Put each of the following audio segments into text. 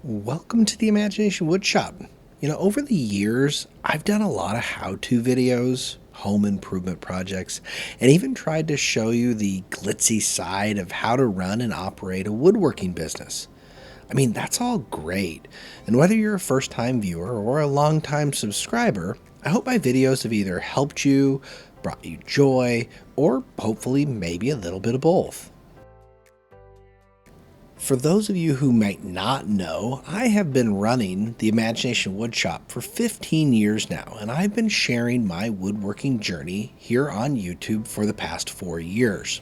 Welcome to the Imagination Woodshop. Over the years, I've done a lot of how-to videos, home improvement projects, and even tried to show you the glitzy side of how to run and operate a woodworking business. That's all great. And whether you're a first-time viewer or a long-time subscriber, I hope my videos have either helped you, brought you joy, or hopefully maybe a little bit of both. For those of you who might not know, I have been running the Imagination Woodshop for 15 years now, and I've been sharing my woodworking journey here on YouTube for the past 4 years.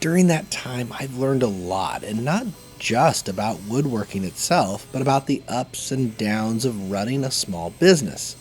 During that time, I've learned a lot, and not just about woodworking itself, but about the ups and downs of running a small business.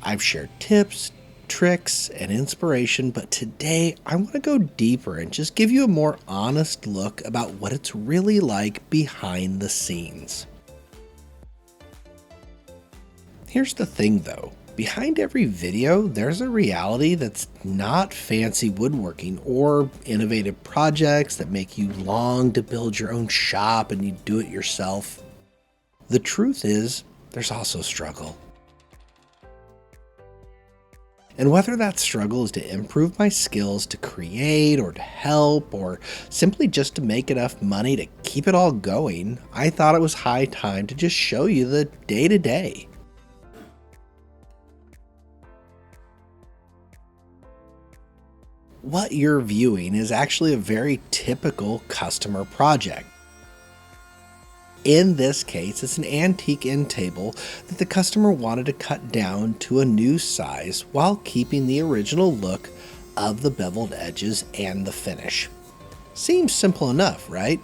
I've shared tips, tricks, and inspiration, but today I want to go deeper and just give you a more honest look about what it's really like behind the scenes. Here's the thing though, behind every video there's a reality that's not fancy woodworking or innovative projects that make you long to build your own shop and you do it yourself. The truth is, there's also struggle. And whether that struggle is to improve my skills to create or to help or simply just to make enough money to keep it all going, I thought it was high time to just show you the day-to-day. What you're viewing is actually a very typical customer project. In this case, it's an antique end table that the customer wanted to cut down to a new size while keeping the original look of the beveled edges and the finish. Seems simple enough, right?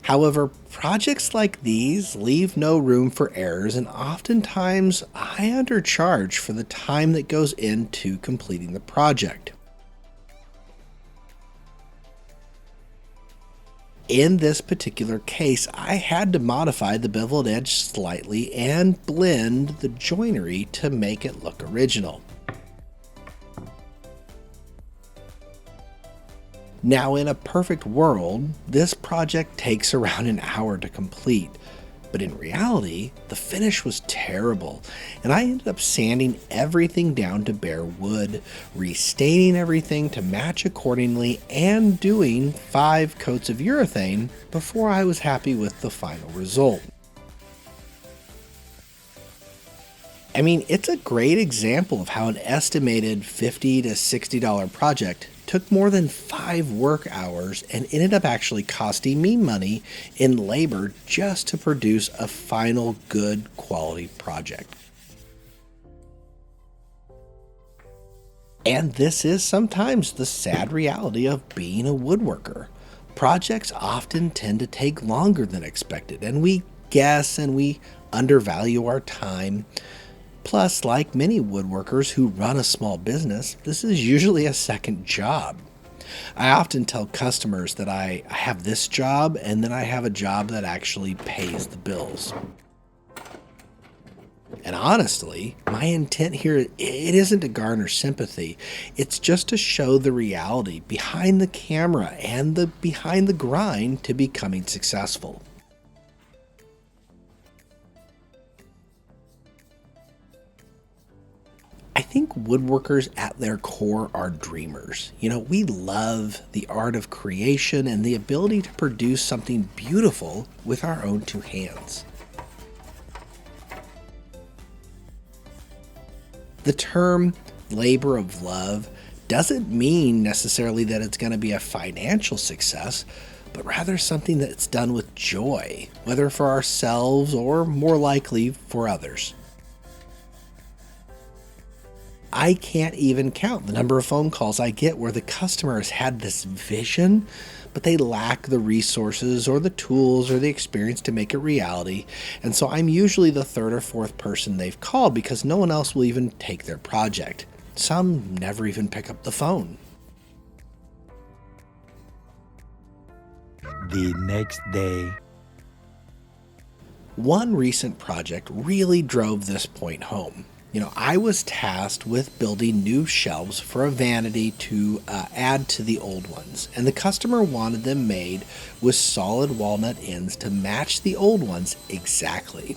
However, projects like these leave no room for errors, and oftentimes I undercharge for the time that goes into completing the project. In this particular case, I had to modify the beveled edge slightly and blend the joinery to make it look original. Now, in a perfect world, this project takes around an hour to complete. But in reality, the finish was terrible, and I ended up sanding everything down to bare wood, restaining everything to match accordingly, and doing 5 coats of urethane before I was happy with the final result. It's a great example of how an estimated $50 to $60 project took more than 5 work hours and ended up actually costing me money in labor just to produce a final good quality project. And this is sometimes the sad reality of being a woodworker. Projects often tend to take longer than expected, and we guess and we undervalue our time. Plus, like many woodworkers who run a small business, this is usually a second job. I often tell customers that I have this job and then I have a job that actually pays the bills. And honestly, my intent here, it isn't to garner sympathy. It's just to show the reality behind the camera and behind the grind to becoming successful. I think woodworkers at their core are dreamers. We love the art of creation and the ability to produce something beautiful with our own 2 hands. The term labor of love doesn't mean necessarily that it's going to be a financial success, but rather something that's done with joy, whether for ourselves or more likely for others. I can't even count the number of phone calls I get where the customer has had this vision, but they lack the resources or the tools or the experience to make it reality. And so I'm usually the 3rd or 4th person they've called because no one else will even take their project. Some never even pick up the phone. The next day. One recent project really drove this point home. I was tasked with building new shelves for a vanity to add to the old ones, and the customer wanted them made with solid walnut ends to match the old ones exactly.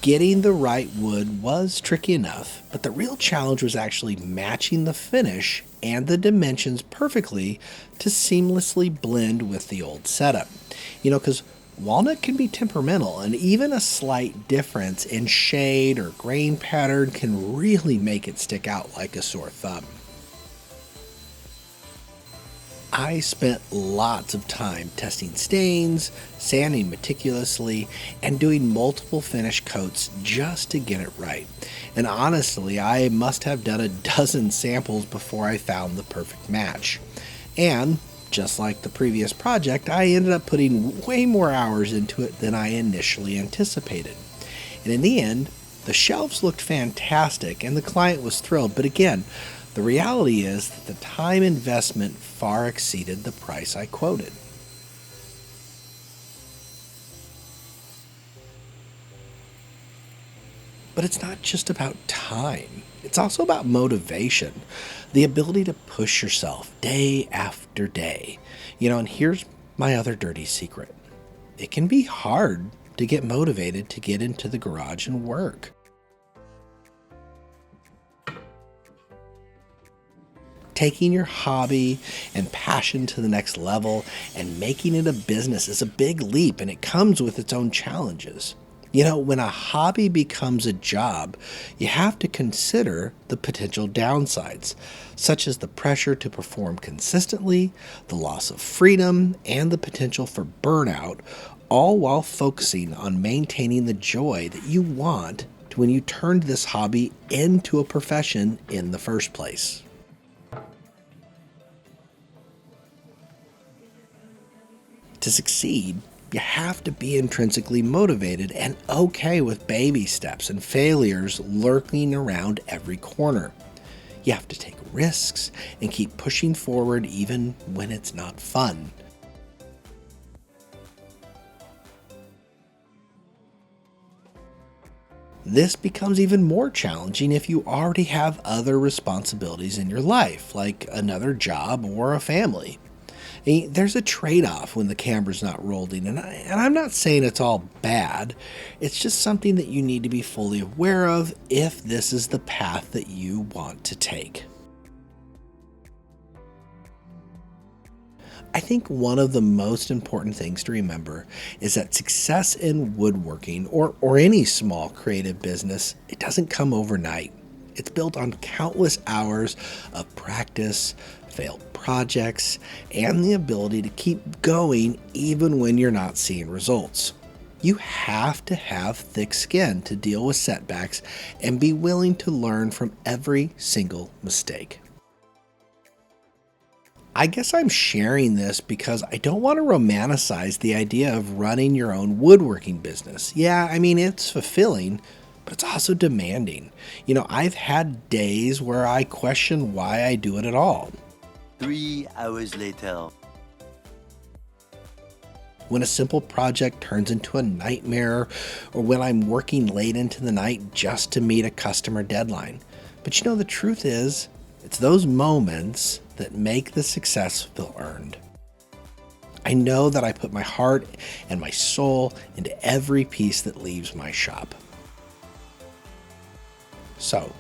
Getting the right wood was tricky enough, but the real challenge was actually matching the finish and the dimensions perfectly to seamlessly blend with the old setup. Because walnut can be temperamental, and even a slight difference in shade or grain pattern can really make it stick out like a sore thumb. I spent lots of time testing stains, sanding meticulously, and doing multiple finish coats just to get it right. And honestly, I must have done a dozen samples before I found the perfect match. And just like the previous project, I ended up putting way more hours into it than I initially anticipated. And in the end, the shelves looked fantastic and the client was thrilled, but again, the reality is that the time investment far exceeded the price I quoted. But it's not just about time. It's also about motivation, the ability to push yourself day after day. And here's my other dirty secret. It can be hard to get motivated to get into the garage and work. Taking your hobby and passion to the next level and making it a business is a big leap, and it comes with its own challenges. When a hobby becomes a job, you have to consider the potential downsides, such as the pressure to perform consistently, the loss of freedom, and the potential for burnout, all while focusing on maintaining the joy that you want when you turned this hobby into a profession in the first place. To succeed, you have to be intrinsically motivated and okay with baby steps and failures lurking around every corner. You have to take risks and keep pushing forward even when it's not fun. This becomes even more challenging if you already have other responsibilities in your life, like another job or a family. There's a trade-off when the camera's not rolling, and I'm not saying it's all bad. It's just something that you need to be fully aware of if this is the path that you want to take. I think one of the most important things to remember is that success in woodworking or any small creative business, it doesn't come overnight. It's built on countless hours of practice, failed projects, and the ability to keep going even when you're not seeing results. You have to have thick skin to deal with setbacks and be willing to learn from every single mistake. I guess I'm sharing this because I don't want to romanticize the idea of running your own woodworking business. Yeah, it's fulfilling, but it's also demanding. I've had days where I question why I do it at all. 3 hours later. When a simple project turns into a nightmare, or when I'm working late into the night just to meet a customer deadline. But the truth is, it's those moments that make the success feel earned. I know that I put my heart and my soul into every piece that leaves my shop. So,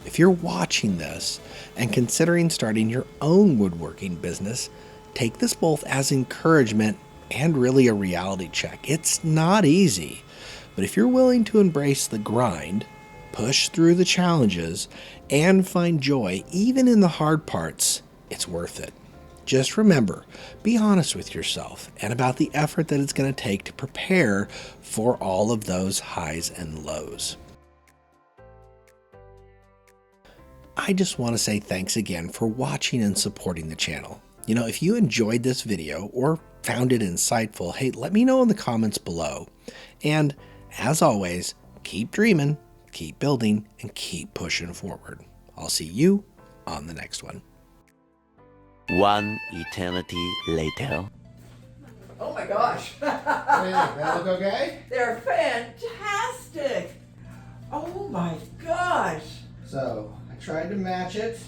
if you're watching this and considering starting your own woodworking business, take this both as encouragement and really a reality check. It's not easy, but if you're willing to embrace the grind, push through the challenges, and find joy even in the hard parts, it's worth it. Just remember, be honest with yourself and about the effort that it's going to take to prepare for all of those highs and lows. I just want to say thanks again for watching and supporting the channel. If you enjoyed this video or found it insightful, hey, let me know in the comments below. And as always, keep dreaming, keep building, and keep pushing forward. I'll see you on the next one. 1 eternity later. Oh my gosh. Hey, that look okay? They're fantastic. Oh my gosh. So I tried to match it.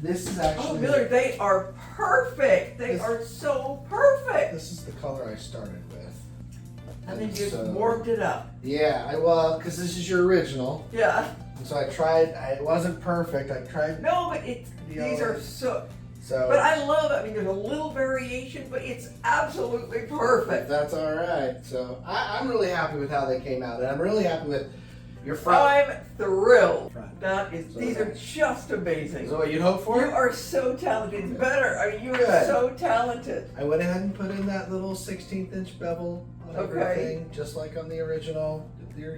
This is Oh, actually. Miller, they are perfect. They are so perfect. This is the color I started with. And then you so- warmed it up. Yeah, because this is your original. Yeah. And so I tried. It wasn't perfect. I tried. No, but these are But I love it. I mean, there's a little variation, but it's absolutely perfect. That's all right. So I'm really happy with how they came out, and I'm really happy with your front. I'm thrilled. Front. These are just amazing. Is that what you'd hope for? You are so talented. It's better. I mean, you are Good. so talented. I went ahead and put in that little 16th inch bevel on Okay. everything, just like on the original.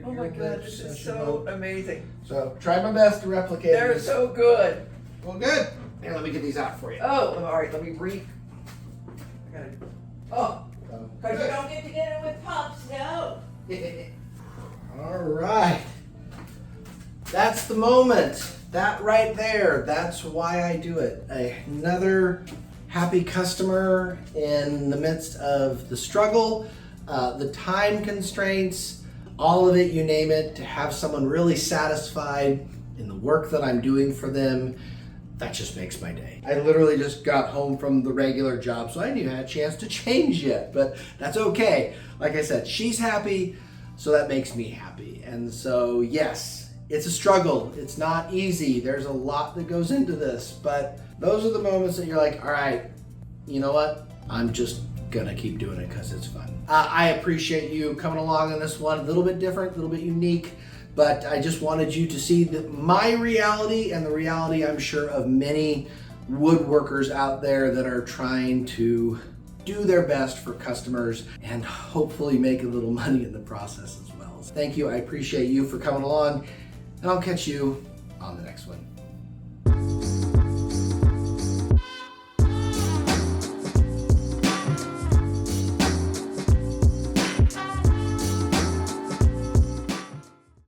Oh my God, this is so amazing. So tried my best to replicate They're this. so good. Well, good. Here, let me get these out for you. Oh, all right. Let me read. I gotta. Oh, So, because you good. don't get to get it with pups, no. All right. That's the moment. That right there. That's why I do it. Another happy customer in the midst of the struggle, the time constraints, all of it, you name it, to have someone really satisfied in the work that I'm doing for them. That just makes my day. I literally just got home from the regular job, so I didn't even have a chance to change yet, but that's okay. Like I said, she's happy, so that makes me happy. And so, yes, it's a struggle. It's not easy. There's a lot that goes into this, but those are the moments that you're like, all right, you know what? I'm just gonna keep doing it because it's fun. I appreciate you coming along on this one. A little bit different, a little bit unique. But I just wanted you to see my reality and the reality, I'm sure, of many woodworkers out there that are trying to do their best for customers and hopefully make a little money in the process as well. So thank you. I appreciate you for coming along, and I'll catch you on the next one.